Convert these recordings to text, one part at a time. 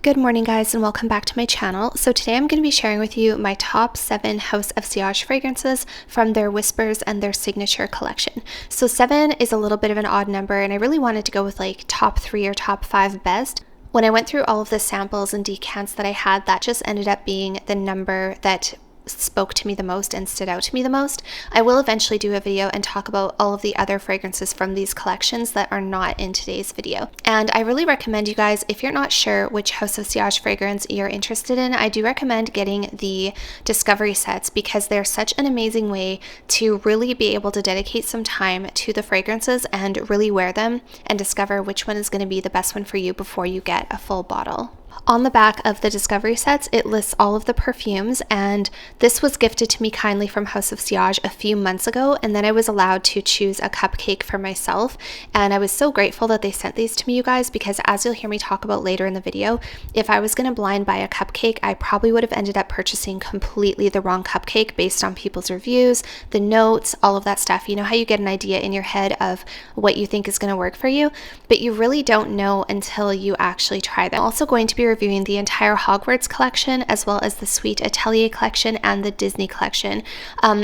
Good morning guys and welcome back to my channel. So today I'm going to be sharing with you my top 7 House of Sillage fragrances from their Whispers and their Signature collection. So 7 is a little bit of an odd number and I really wanted to go with like top 3 or top 5 best. When I went through all of the samples and decants that I had, that just ended up being the number that spoke to me the most and stood out to me the most. I will eventually do a video and talk about all of the other fragrances from these collections that are not in today's video. And I really recommend you guys, if you're not sure which House of Sillage fragrance you're interested in, I do recommend getting the discovery sets because they're such an amazing way to really be able to dedicate some time to the fragrances and really wear them and discover which one is going to be the best one for you before you get a full bottle. On the back of the discovery sets, it lists all of the perfumes, and this was gifted to me kindly from House of Sillage a few months ago, and then I was allowed to choose a cupcake for myself, and I was so grateful that they sent these to me, you guys, because as you'll hear me talk about later in the video, if I was going to blind buy a cupcake, I probably would have ended up purchasing completely the wrong cupcake based on people's reviews, the notes, all of that stuff. You know how you get an idea in your head of what you think is going to work for you, but you really don't know until you actually try them. I'm also going to be reviewing the entire Hogwarts collection as well as the Sweet Atelier collection and the Disney collection.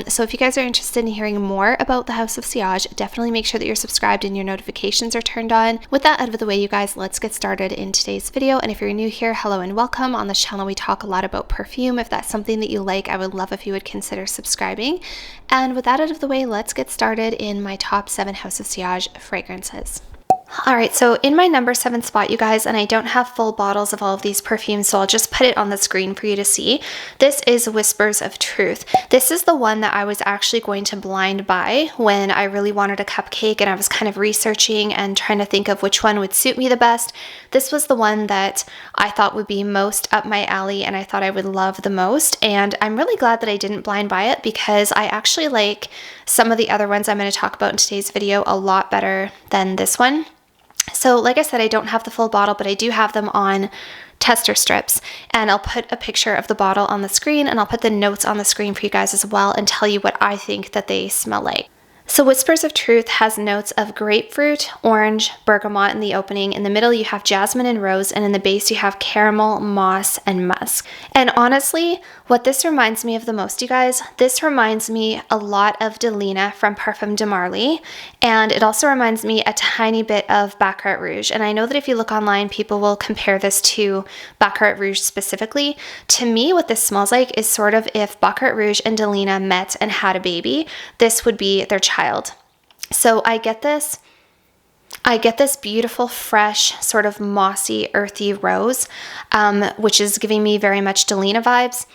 So if you guys are interested in hearing more about the House of Sillage, definitely make sure that you're subscribed and your notifications are turned on. With that out of the way, you guys, let's get started in today's video. And if you're new here, hello and welcome. On this channel we talk a lot about perfume. If that's something that you like, I would love if you would consider subscribing. And with that out of the way, let's get started in my top 7 House of Sillage fragrances. Alright, so in my number 7 spot, you guys, and I don't have full bottles of all of these perfumes, so I'll just put it on the screen for you to see. This is Whispers of Truth. This is the one that I was actually going to blind buy when I really wanted a cupcake and I was kind of researching and trying to think of which one would suit me the best. This was the one that I thought would be most up my alley and I thought I would love the most, and I'm really glad that I didn't blind buy it because I actually like some of the other ones I'm going to talk about in today's video a lot better than this one. So like I said, I don't have the full bottle, but I do have them on tester strips, and I'll put a picture of the bottle on the screen and I'll put the notes on the screen for you guys as well and tell you what I think that they smell like. So Whispers of Truth has notes of grapefruit, orange, bergamot in the opening. In the middle you have jasmine and rose, and in the base you have caramel, moss, and musk. And honestly, what this reminds me of the most, you guys, this reminds me a lot of Delina from Parfum de Marly, and it also reminds me a tiny bit of Baccarat Rouge. And I know that if you look online, people will compare this to Baccarat Rouge specifically. To me, what this smells like is sort of if Baccarat Rouge and Delina met and had a baby, this would be their child. So I get this beautiful, fresh, sort of mossy, earthy rose, which is giving me very much Delina vibes.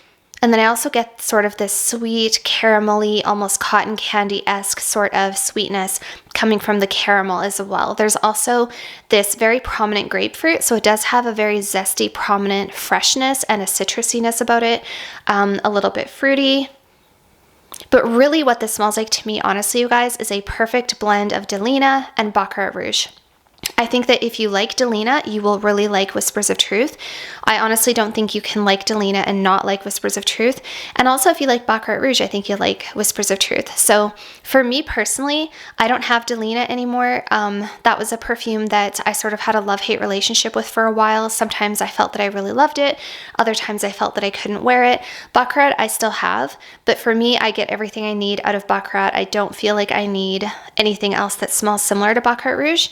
And then I also get sort of this sweet, caramelly, almost cotton candy-esque sort of sweetness coming from the caramel as well. There's also this very prominent grapefruit, so it does have a very zesty, prominent freshness and a citrusiness about it, a little bit fruity. But really what this smells like to me, honestly, you guys, is a perfect blend of Delina and Baccarat Rouge. I think that if you like Delina, you will really like Whispers of Truth. I honestly don't think you can like Delina and not like Whispers of Truth. And also if you like Baccarat Rouge, I think you'll like Whispers of Truth. So for me personally, I don't have Delina anymore. That was a perfume that I sort of had a love-hate relationship with for a while. Sometimes I felt that I really loved it. Other times I felt that I couldn't wear it. Baccarat I still have, but for me, I get everything I need out of Baccarat. I don't feel like I need anything else that smells similar to Baccarat Rouge.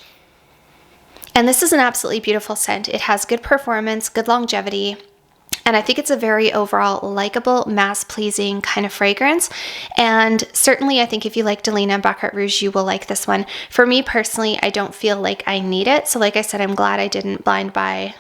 And this is an absolutely beautiful scent. It has good performance, good longevity, and I think it's a very overall likable, mass-pleasing kind of fragrance. And certainly I think if you like Delina and Baccarat Rouge, you will like this one. For me personally, I don't feel like I need it. So like I said, I'm glad I didn't blind buy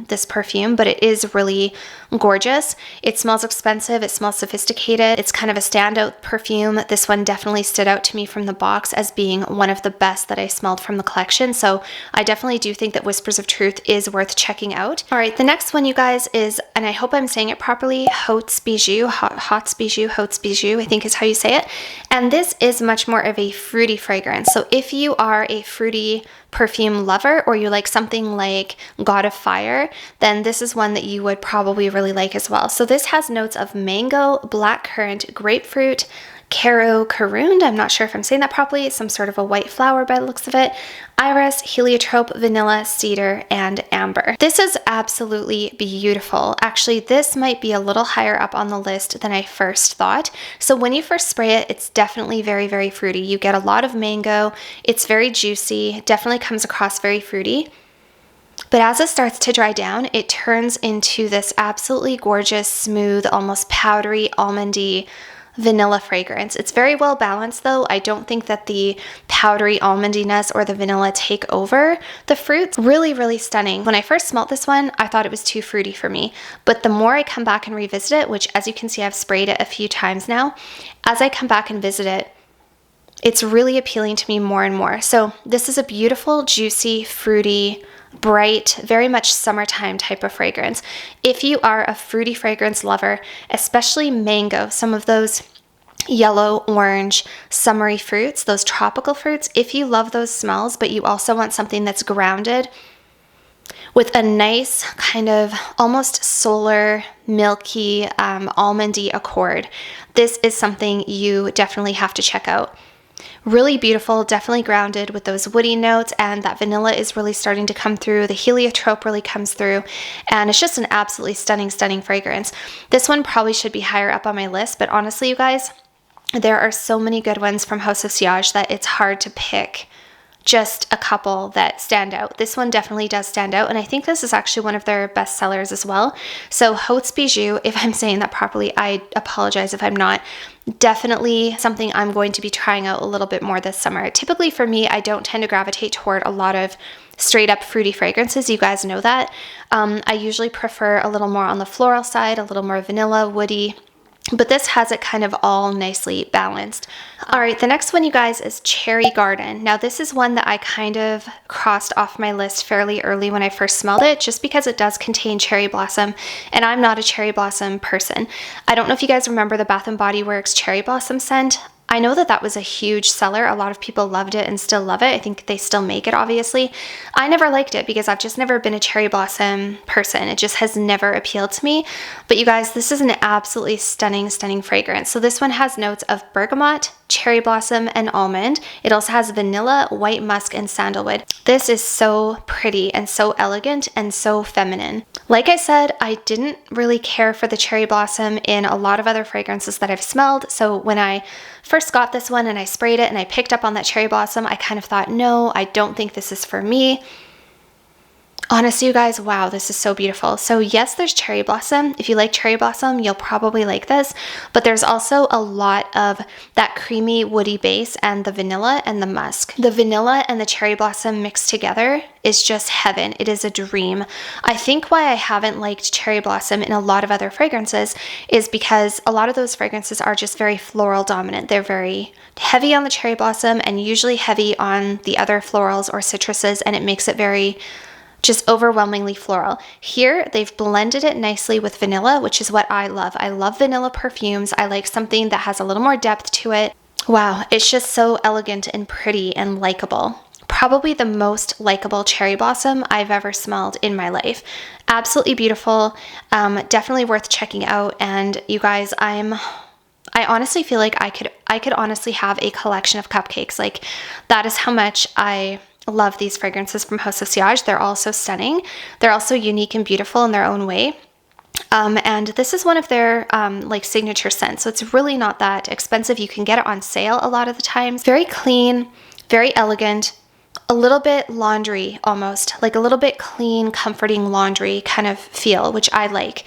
this perfume, but it is really gorgeous. It smells expensive. It smells sophisticated. It's kind of a standout perfume. This one definitely stood out to me from the box as being one of the best that I smelled from the collection. So I definitely do think that Whispers of Truth is worth checking out. All right, the next one, you guys, is, and I hope I'm saying it properly, Hautes Bijou, Hautes Bijou, I think is how you say it. And this is much more of a fruity fragrance. So if you are a fruity perfume lover or you like something like God of Fire, then this is one that you would probably really like as well. So this has notes of mango, blackcurrant, grapefruit, Caro Carund, I'm not sure if I'm saying that properly, some sort of a white flower by the looks of it, iris, heliotrope, vanilla, cedar, and amber. This is absolutely beautiful. Actually, this might be a little higher up on the list than I first thought. So when you first spray it, it's definitely very, very fruity. You get a lot of mango. It's very juicy, definitely comes across very fruity. But as it starts to dry down, it turns into this absolutely gorgeous, smooth, almost powdery, almondy, vanilla fragrance. It's very well balanced though. I don't think that the powdery almondiness or the vanilla take over the fruits. Really, really stunning. When I first smelled this one, I thought it was too fruity for me. But the more I come back and revisit it, which as you can see, I've sprayed it a few times now, as I come back and visit it, it's really appealing to me more and more. So this is a beautiful, juicy, fruity, bright, very much summertime type of fragrance. If you are a fruity fragrance lover, especially mango, some of those yellow, orange, summery fruits, those tropical fruits, if you love those smells, but you also want something that's grounded with a nice kind of almost solar, milky, almondy accord, this is something you definitely have to check out. Really beautiful, definitely grounded with those woody notes, and that vanilla is really starting to come through. The heliotrope really comes through, and it's just an absolutely stunning, stunning fragrance. This one probably should be higher up on my list, but honestly, you guys, there are so many good ones from House of Sillage that it's hard to pick just a couple that stand out. This one definitely does stand out, and I think this is actually one of their best sellers as well. So Haute Bijou, if I'm saying that properly, I apologize if I'm not. Definitely something I'm going to be trying out a little bit more this summer. Typically for me, I don't tend to gravitate toward a lot of straight up fruity fragrances. You guys know that. I usually prefer a little more on the floral side, a little more vanilla, woody, but this has it kind of all nicely balanced. All right, the next one, you guys, is Cherry Garden. Now, this is one that I kind of crossed off my list fairly early when I first smelled it, just because it does contain cherry blossom, and I'm not a cherry blossom person. I don't know if you guys remember the Bath & Body Works cherry blossom scent. I know that that was a huge seller. A lot of people loved it and still love it. I think they still make it, obviously. I never liked it because I've just never been a cherry blossom person. It just has never appealed to me. But you guys, this is an absolutely stunning, stunning fragrance. So this one has notes of bergamot, cherry blossom, and almond. It also has vanilla, white musk, and sandalwood. This is so pretty and so elegant and so feminine. Like I said, I didn't really care for the cherry blossom in a lot of other fragrances that I've smelled. So when I first got this one and I sprayed it and I picked up on that cherry blossom, I kind of thought, no, I don't think this is for me. Honestly, you guys, wow, this is so beautiful. So yes, there's cherry blossom. If you like cherry blossom, you'll probably like this, but there's also a lot of that creamy woody base and the vanilla and the musk. The vanilla and the cherry blossom mixed together is just heaven. It is a dream. I think why I haven't liked cherry blossom in a lot of other fragrances is because a lot of those fragrances are just very floral dominant. They're very heavy on the cherry blossom and usually heavy on the other florals or citruses, and it makes it very just overwhelmingly floral. Here, they've blended it nicely with vanilla, which is what I love. I love vanilla perfumes. I like something that has a little more depth to it. Wow, it's just so elegant and pretty and likable. Probably the most likable cherry blossom I've ever smelled in my life. Absolutely beautiful. Definitely worth checking out. And you guys, I honestly feel like I could honestly have a collection of cupcakes. Like, that is how much I love these fragrances from House of Sillage. They're all so stunning. They're also unique and beautiful in their own way. And this is one of their like signature scents. So it's really not that expensive. You can get it on sale a lot of the times. Very clean, very elegant, a little bit laundry almost, like a little bit clean, comforting laundry kind of feel, which I like.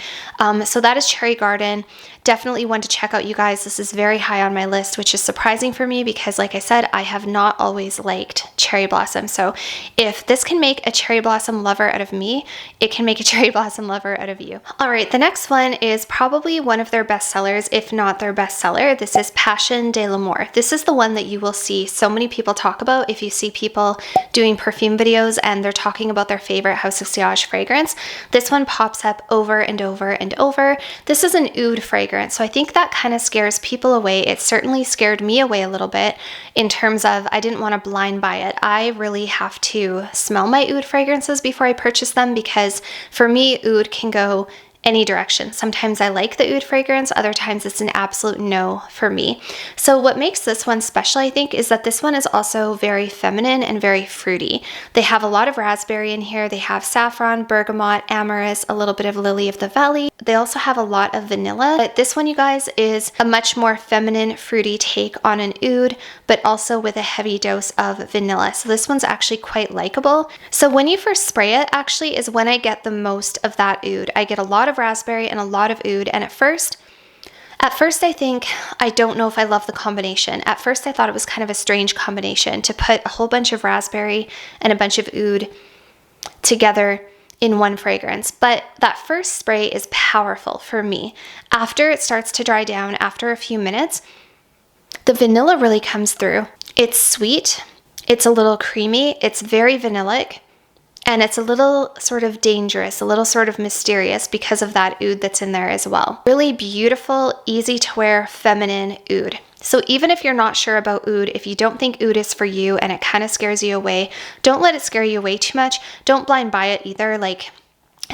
So that is Cherry Garden. Definitely one to check out, you guys. This is very high on my list, which is surprising for me because, like I said, I have not always liked cherry blossom. So if this can make a cherry blossom lover out of me, it can make a cherry blossom lover out of you. All right, the next one is probably one of their best sellers, if not their best seller. This is Passion de l'Amour. This is the one that you will see so many people talk about if you see people doing perfume videos and they're talking about their favorite House of Sillage fragrance. This one pops up over and over and over. This is an oud fragrance. So I think that kind of scares people away. It certainly scared me away a little bit in terms of I didn't want to blind buy it. I really have to smell my oud fragrances before I purchase them because for me, oud can go any direction. Sometimes I like the oud fragrance, other times it's an absolute no for me. So what makes this one special, I think, is that this one is also very feminine and very fruity. They have a lot of raspberry in here. They have saffron, bergamot, amorous, a little bit of lily of the valley. They also have a lot of vanilla. But this one, you guys, is a much more feminine, fruity take on an oud, but also with a heavy dose of vanilla. So this one's actually quite likable. So when you first spray it, actually is when I get the most of that oud. I get a lot of raspberry and a lot of oud, and at first I don't know if I love the combination. At first I thought it was kind of a strange combination to put a whole bunch of raspberry and a bunch of oud together in one fragrance, but that first spray is powerful for me. After it starts to dry down, after a few minutes, the vanilla really comes through. It's sweet, it's a little creamy, it's very vanillic, and it's a little sort of dangerous, a little sort of mysterious because of that oud that's in there as well. Really beautiful, easy to wear, feminine oud. So even if you're not sure about oud, if you don't think oud is for you and it kind of scares you away, don't let it scare you away too much. Don't blind buy it either. Like,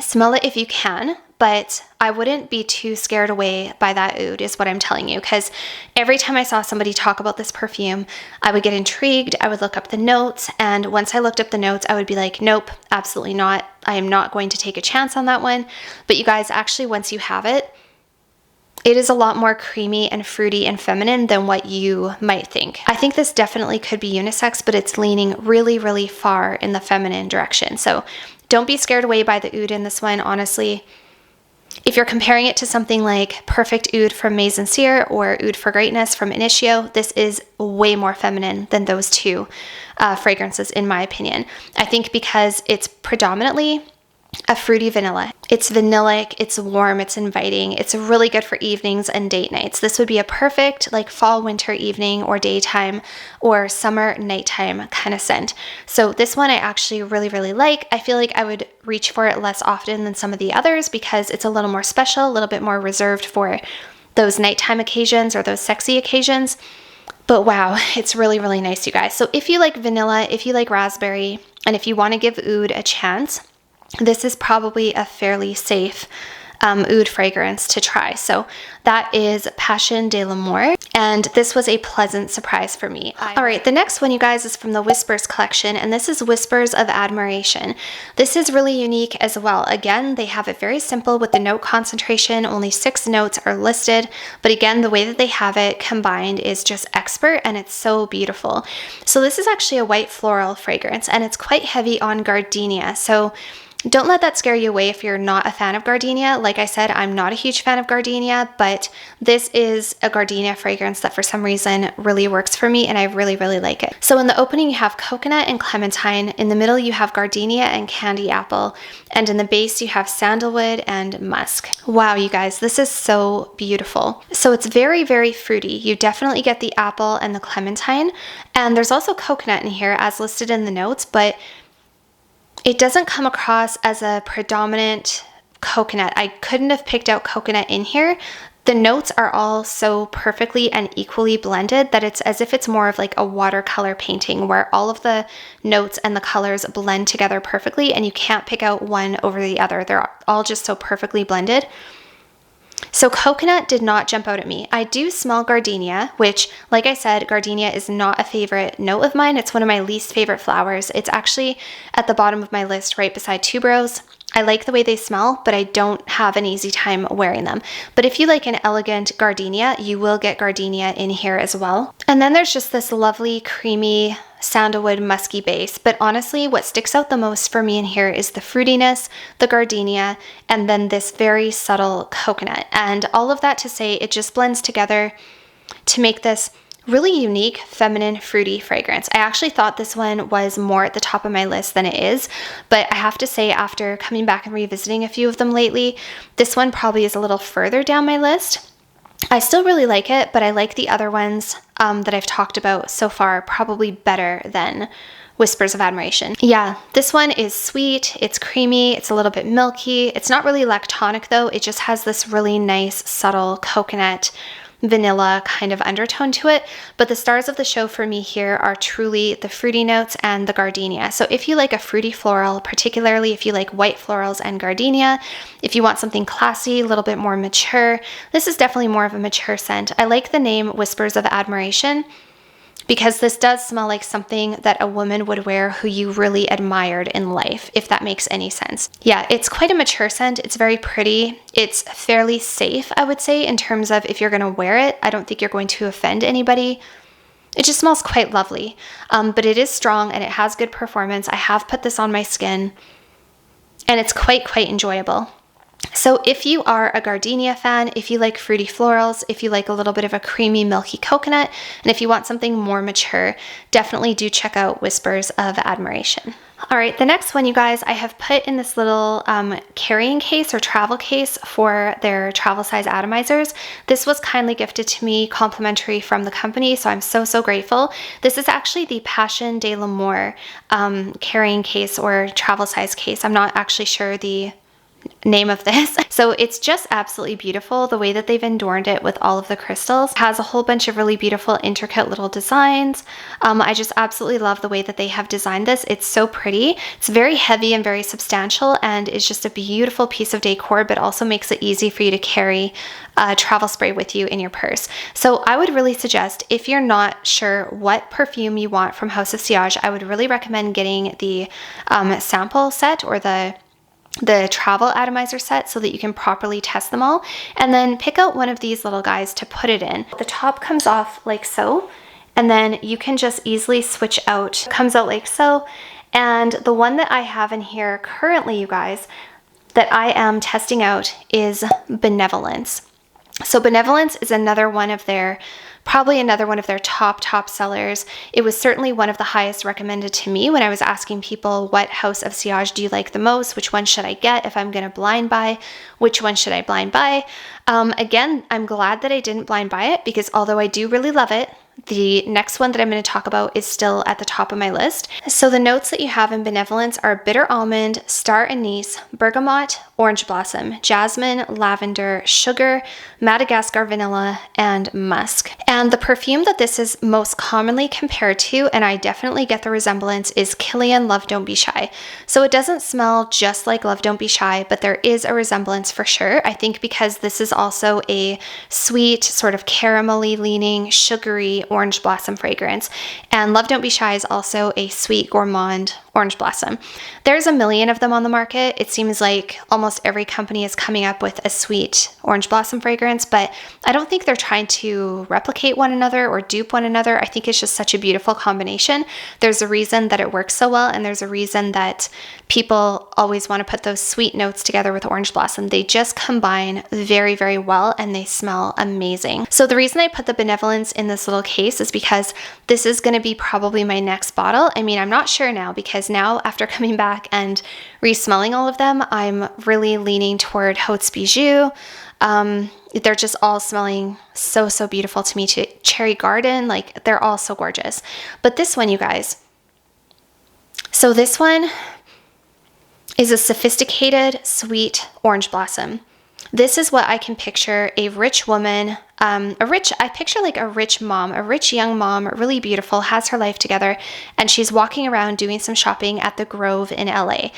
smell it if you can, but I wouldn't be too scared away by that oud is what I'm telling you, because every time I saw somebody talk about this perfume, I would get intrigued, I would look up the notes, and once I looked up the notes, I would be like, nope, absolutely not. I am not going to take a chance on that one. But you guys, actually, once you have it, it is a lot more creamy and fruity and feminine than what you might think. I think this definitely could be unisex, but it's leaning really, really far in the feminine direction. So don't be scared away by the oud in this one, honestly. If you're comparing it to something like Perfect Oud from Maison Cyr or Oud for Greatness from Initio, this is way more feminine than those two fragrances, in my opinion. I think because it's predominantly a fruity vanilla. It's vanillic, it's warm, it's inviting. It's really good for evenings and date nights. This would be a perfect like fall, winter evening or daytime or summer nighttime kind of scent. So this one I actually really, really like. I feel like I would reach for it less often than some of the others because it's a little more special, a little bit more reserved for those nighttime occasions or those sexy occasions. But wow, it's really, really nice, you guys. So if you like vanilla, if you like raspberry, and if you want to give oud a chance, this is probably a fairly safe oud fragrance to try. So that is Passion de l'Amour, and this was a pleasant surprise for me. All right, the next one, you guys, is from the Whispers collection, and this is Whispers of Admiration. This is really unique as well. Again, they have it very simple with the note concentration. Only 6 notes are listed, but again, the way that they have it combined is just expert, and it's so beautiful. So this is actually a white floral fragrance, and it's quite heavy on gardenia. So don't let that scare you away if you're not a fan of gardenia. Like I said, I'm not a huge fan of gardenia, but this is a gardenia fragrance that for some reason really works for me, and I really, really like it. So in the opening, you have coconut and clementine. In the middle, you have gardenia and candy apple. And in the base, you have sandalwood and musk. Wow, you guys, this is so beautiful. So it's very, very fruity. You definitely get the apple and the clementine. And there's also coconut in here as listed in the notes, but it doesn't come across as a predominant coconut. I couldn't have picked out coconut in here. The notes are all so perfectly and equally blended that it's as if it's more of like a watercolor painting where all of the notes and the colors blend together perfectly and you can't pick out one over the other. They're all just so perfectly blended. So coconut did not jump out at me. I do smell gardenia, which, like I said, gardenia is not a favorite note of mine. It's one of my least favorite flowers. It's actually at the bottom of my list right beside tuberose. I like the way they smell, but I don't have an easy time wearing them. But if you like an elegant gardenia, you will get gardenia in here as well. And then there's just this lovely, creamy, sandalwood musky base, but honestly what sticks out the most for me in here is the fruitiness, the gardenia, and then this very subtle coconut. And all of that to say, it just blends together to make this really unique, feminine, fruity fragrance. I actually thought this one was more at the top of my list than it is, but I have to say after coming back and revisiting a few of them lately, this one probably is a little further down my list. I still really like it, but I like the other ones that I've talked about so far probably better than Whispers of Admiration. Yeah, this one is sweet, it's creamy, it's a little bit milky. It's not really lactonic though, it just has this really nice, subtle coconut vanilla kind of undertone to it, but the stars of the show for me here are truly the fruity notes and the gardenia. So if you like a fruity floral, particularly if you like white florals and gardenia, if you want something classy, a little bit more mature, this is definitely more of a mature scent. I like the name Whispers of Admiration because this does smell like something that a woman would wear who you really admired in life, if that makes any sense. Yeah, it's quite a mature scent. It's very pretty. It's fairly safe, I would say, in terms of if you're going to wear it. I don't think you're going to offend anybody. It just smells quite lovely, but it is strong and it has good performance. I have put this on my skin and it's quite enjoyable. So if you are a gardenia fan, if you like fruity florals, if you like a little bit of a creamy, milky coconut, and if you want something more mature, definitely do check out Whispers of Admiration. All right, the next one, you guys, I have put in this little carrying case or travel case for their travel size atomizers. This was kindly gifted to me complimentary from the company, so I'm so grateful. This is actually the Passion de l'Amour carrying case or travel size case. I'm not actually sure the name of this. So it's just absolutely beautiful the way that they've adorned it with all of the crystals. It has a whole bunch of really beautiful intricate little designs. I just absolutely love the way that they have designed this. It's so pretty. It's very heavy and very substantial and is just a beautiful piece of decor, but also makes it easy for you to carry a travel spray with you in your purse. So I would really suggest, if you're not sure what perfume you want from House of Sillage, I would really recommend getting the sample set or the travel atomizer set so that you can properly test them all, and then pick out one of these little guys to put it in. The top comes off like so, and then you can just easily switch out. It comes out like so, and the one that I have in here currently, you guys, that I am testing out is Benevolence. So Benevolence is probably another one of their top sellers. It was certainly one of the highest recommended to me when I was asking people, what House of Sillage do you like the most? Which one should I get if I'm going to blind buy? Which one should I blind buy? Again, I'm glad that I didn't blind buy it because although I do really love it, the next one that I'm going to talk about is still at the top of my list. So the notes that you have in Benevolence are bitter almond, star anise, bergamot, orange blossom, jasmine, lavender, sugar, Madagascar vanilla, and musk. And the perfume that this is most commonly compared to, and I definitely get the resemblance, is Kilian Love Don't Be Shy. So it doesn't smell just like Love Don't Be Shy, but there is a resemblance for sure. I think because this is also a sweet, sort of caramelly leaning, sugary orange blossom fragrance. And Love Don't Be Shy is also a sweet gourmand orange blossom. There's a million of them on the market. It seems like almost every company is coming up with a sweet orange blossom fragrance, but I don't think they're trying to replicate one another or dupe one another. I think it's just such a beautiful combination. There's a reason that it works so well, and there's a reason that people always want to put those sweet notes together with orange blossom. They just combine very well, and they smell amazing. So the reason I put the Benevolence in this little case is because this is going to be probably my next bottle. I mean, I'm not sure now because now after coming back and re-smelling all of them, I'm really leaning toward Haute Bijou. They're just all smelling so beautiful to me. Cherry Garden, like they're all so gorgeous. But this one, you guys, so this one is a sophisticated, sweet orange blossom. This is what I can picture a rich woman, I picture like a rich mom, a rich young mom, really beautiful, has her life together, and she's walking around doing some shopping at the Grove in LA,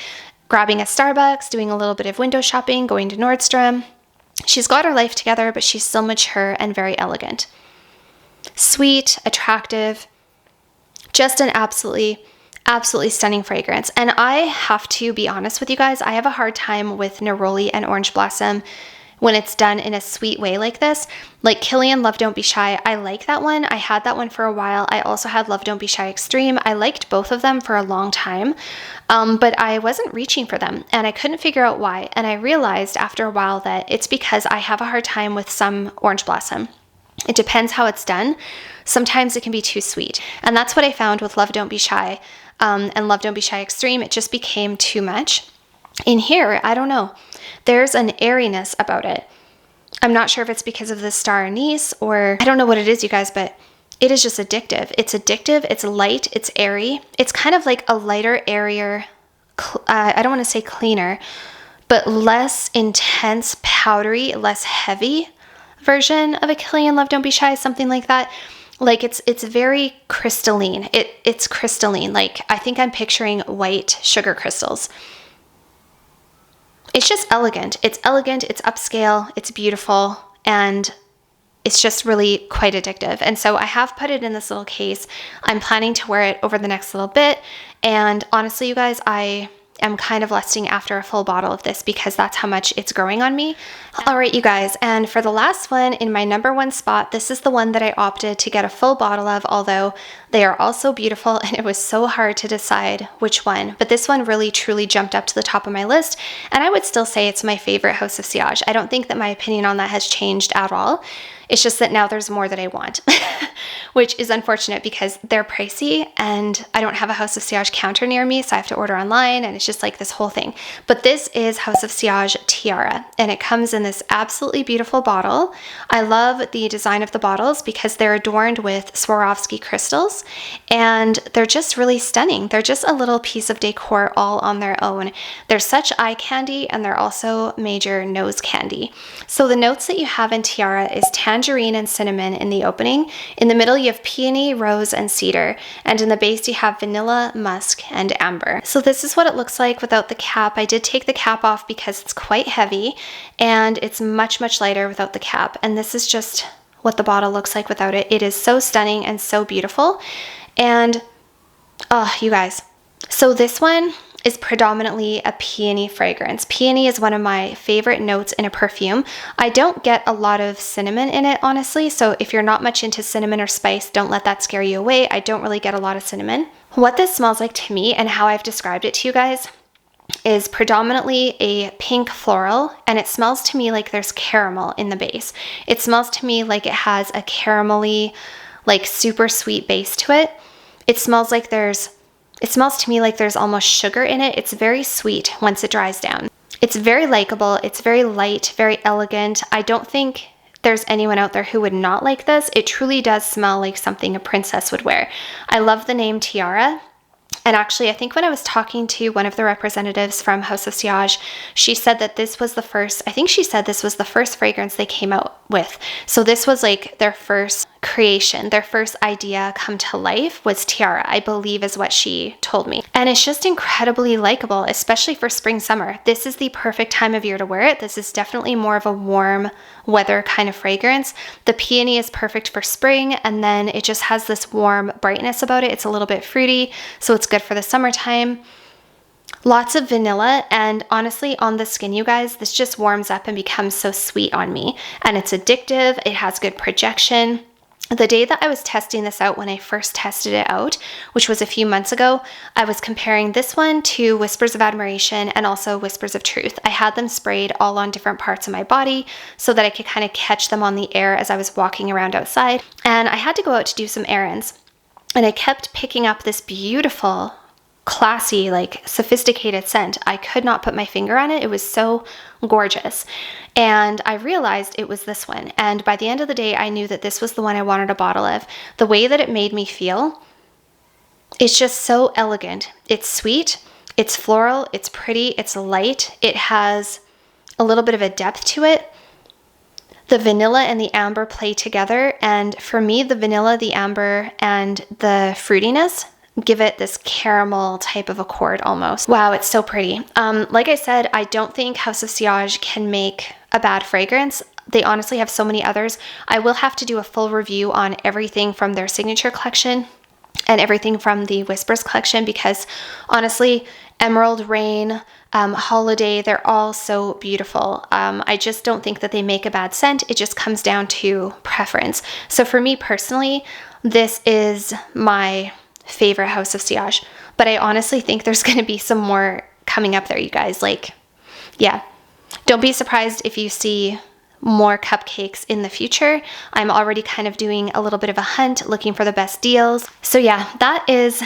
grabbing a Starbucks, doing a little bit of window shopping, going to Nordstrom. She's got her life together, but she's still mature and very elegant. Sweet, attractive, just an absolutely stunning fragrance. And I have to be honest with you guys, I have a hard time with Neroli and Orange Blossom when it's done in a sweet way like this. Like Kilian Love Don't Be Shy, I like that one. I had that one for a while. I also had Love Don't Be Shy Extreme. I liked both of them for a long time, but I wasn't reaching for them and I couldn't figure out why. And I realized after a while that it's because I have a hard time with some Orange Blossom. It depends how it's done. Sometimes it can be too sweet. And that's what I found with Love Don't Be Shy and Love Don't Be Shy Extreme. It just became too much. In here, I don't know. There's an airiness about it. I'm not sure if it's because of the star anise or I don't know what it is, you guys, but it is just addictive. It's addictive. It's light. It's airy. It's kind of like a lighter, airier, I don't want to say cleaner, but less intense, powdery, less heavy version of a Killian Love Don't Be Shy, something like that. Like it's very crystalline. It's crystalline. Like I think I'm picturing white sugar crystals. It's just elegant. It's elegant, it's upscale, it's beautiful, and it's just really quite addictive. And so I have put it in this little case. I'm planning to wear it over the next little bit. And honestly, you guys, I am kind of lusting after a full bottle of this because that's how much it's growing on me. All right, you guys, and for the last one in my #1 spot, this is the one that I opted to get a full bottle of, although they are all so beautiful and it was so hard to decide which one. But this one really truly jumped up to the top of my list, and I would still say it's my favorite House of Sillage. I don't think that my opinion on that has changed at all. It's just that now there's more that I want, which is unfortunate because they're pricey and I don't have a House of Sillage counter near me, so I have to order online, and it's just like this whole thing. But this is House of Sillage Tiara, and it comes in this absolutely beautiful bottle. I love the design of the bottles because they're adorned with Swarovski crystals, and they're just really stunning. They're just a little piece of decor all on their own. They're such eye candy, and they're also major nose candy. So the notes that you have in Tiara is tangerine and cinnamon in the opening. In the middle, you have peony, rose, and cedar. And in the base, you have vanilla, musk, and amber. So this is what it looks like without the cap. I did take the cap off because it's quite heavy, and it's much, much lighter without the cap. And this is just what the bottle looks like without it. It is so stunning and so beautiful. And, oh, you guys. So this one is predominantly a peony fragrance. Peony is one of my favorite notes in a perfume. I don't get a lot of cinnamon in it, honestly, so if you're not much into cinnamon or spice, don't let that scare you away. I don't really get a lot of cinnamon. What this smells like to me, and how I've described it to you guys, is predominantly a pink floral, and it smells to me like there's caramel in the base. It smells to me like it has a caramelly, like super sweet base to it. It smells to me like there's almost sugar in it. It's very sweet once it dries down. It's very likable. It's very light, very elegant. I don't think there's anyone out there who would not like this. It truly does smell like something a princess would wear. I love the name Tiara. And actually, I think when I was talking to one of the representatives from House of Sillage, she said that this was the first, I think she said this was the first fragrance they came out with. So this was like their first creation, their first idea come to life was Tiara, I believe is what she told me. And it's just incredibly likable, especially for spring, summer. This is the perfect time of year to wear it. This is definitely more of a warm weather kind of fragrance. The peony is perfect for spring, and then it just has this warm brightness about it. It's a little bit fruity, so it's good for the summertime. Lots of vanilla, and honestly, on the skin, you guys, this just warms up and becomes so sweet on me. And it's addictive. It has good projection. The day that I was testing this out, when I first tested it out, which was a few months ago, I was comparing this one to Whispers of Admiration and also Whispers of Truth. I had them sprayed all on different parts of my body so that I could kind of catch them on the air as I was walking around outside. And I had to go out to do some errands. And I kept picking up this beautiful, classy, like sophisticated scent. I could not put my finger on it. It was so gorgeous. And I realized it was this one. And by the end of the day, I knew that this was the one I wanted a bottle of. The way that it made me feel, it's just so elegant. It's sweet, it's floral, it's pretty, it's light. It has a little bit of a depth to it. The vanilla and the amber play together. And for me, the vanilla, the amber, and the fruitiness give it this caramel type of accord almost. Wow, it's so pretty. Like I said, I don't think House of Sillage can make a bad fragrance. They honestly have so many others. I will have to do a full review on everything from their signature collection and everything from the Whispers collection because honestly, Emerald Rain, Holiday, they're all so beautiful. I just don't think that they make a bad scent. It just comes down to preference. So for me personally, this is my favorite House of Sillage, but I honestly think there's going to be some more coming up there, you guys. Like, yeah, don't be surprised if you see more cupcakes in the future. I'm already kind of doing a little bit of a hunt, looking for the best deals. So yeah, that is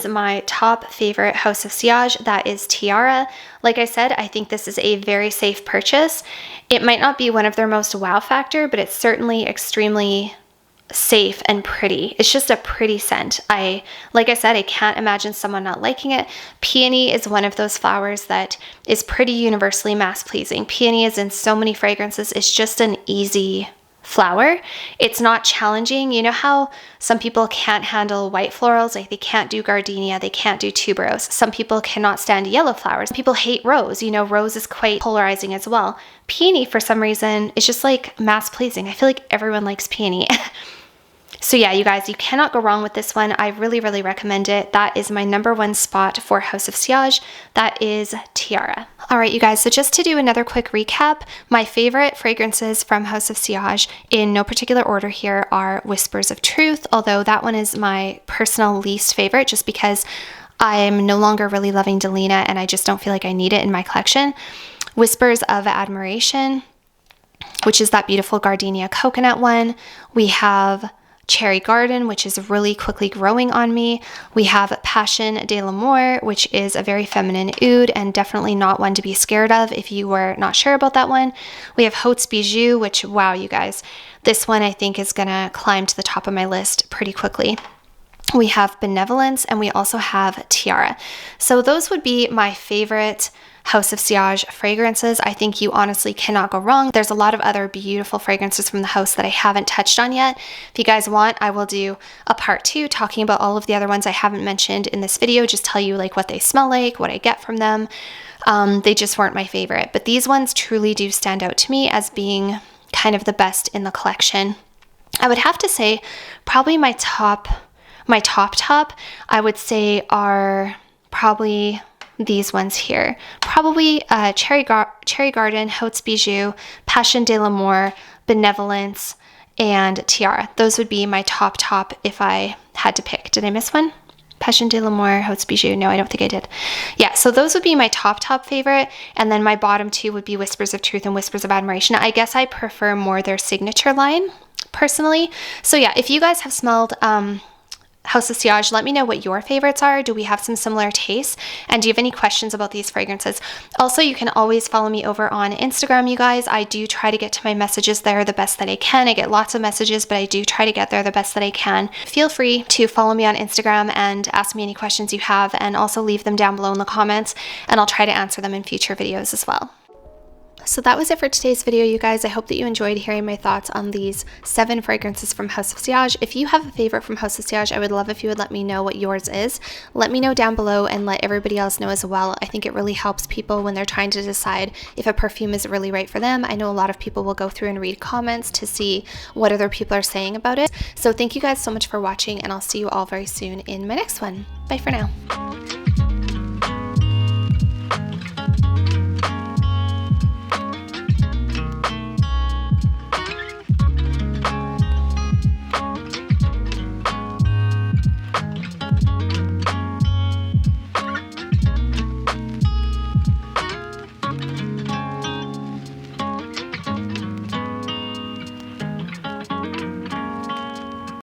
my top favorite House of Sillage. That is Tiara. Like I said, I think this is a very safe purchase. It might not be one of their most wow factor, but it's certainly extremely safe and pretty. It's just a pretty scent. Like I said, I can't imagine someone not liking it. Peony is one of those flowers that is pretty universally mass pleasing. Peony is in so many fragrances. It's just an easy flower. It's not challenging. You know how some people can't handle white florals, like they can't do gardenia, they can't do tuberose. Some people cannot stand yellow flowers. People hate rose. You know, rose is quite polarizing as well. Peony, for some reason, is just like mass pleasing. I feel like everyone likes peony. So yeah, you guys, you cannot go wrong with this one. I really, really recommend it. That is my #1 spot for House of Sillage. That is Tiara. All right, you guys, so just to do another quick recap, my favorite fragrances from House of Sillage, in no particular order here, are Whispers of Truth, although that one is my personal least favorite just because I'm no longer really loving Delina and I just don't feel like I need it in my collection. Whispers of Admiration, which is that beautiful gardenia coconut one. We have Cherry Garden, which is really quickly growing on me. We have Passion de l'Amour, which is a very feminine oud and definitely not one to be scared of if you were not sure about that one. We have Hautes Bijou, which, wow, you guys, this one I think is gonna climb to the top of my list pretty quickly. We have Benevolence, and we also have Tiara. So those would be my favorite House of Sillage fragrances. I think you honestly cannot go wrong. There's a lot of other beautiful fragrances from the house that I haven't touched on yet. If you guys want, I will do a part 2 talking about all of the other ones I haven't mentioned in this video, just tell you like what they smell like, what I get from them. They just weren't my favorite, but these ones truly do stand out to me as being kind of the best in the collection. I would have to say probably my top, I would say are probably these ones here. Probably Cherry Garden, Hautes Bijou, Passion de l'Amour, Benevolence, and Tiara. Those would be my top if I had to pick. Did I miss one? Passion de l'Amour, Hautes Bijou. No, I don't think I did. Yeah, so those would be my top favorite. And then my bottom 2 would be Whispers of Truth and Whispers of Admiration. I guess I prefer more their signature line, personally. So yeah, if you guys have smelled House of Sillage, let me know what your favorites are. Do we have some similar tastes? And do you have any questions about these fragrances? Also, you can always follow me over on Instagram, you guys. I do try to get to my messages there the best that I can. I get lots of messages, but I do try to get there the best that I can. Feel free to follow me on Instagram and ask me any questions you have, and also leave them down below in the comments, and I'll try to answer them in future videos as well. So that was it for today's video, you guys. I hope that you enjoyed hearing my thoughts on these 7 fragrances from House of Sillage. If you have a favorite from House of Sillage, I would love if you would let me know what yours is. Let me know down below and let everybody else know as well. I think it really helps people when they're trying to decide if a perfume is really right for them. I know a lot of people will go through and read comments to see what other people are saying about it. So thank you guys so much for watching, and I'll see you all very soon in my next one. Bye for now.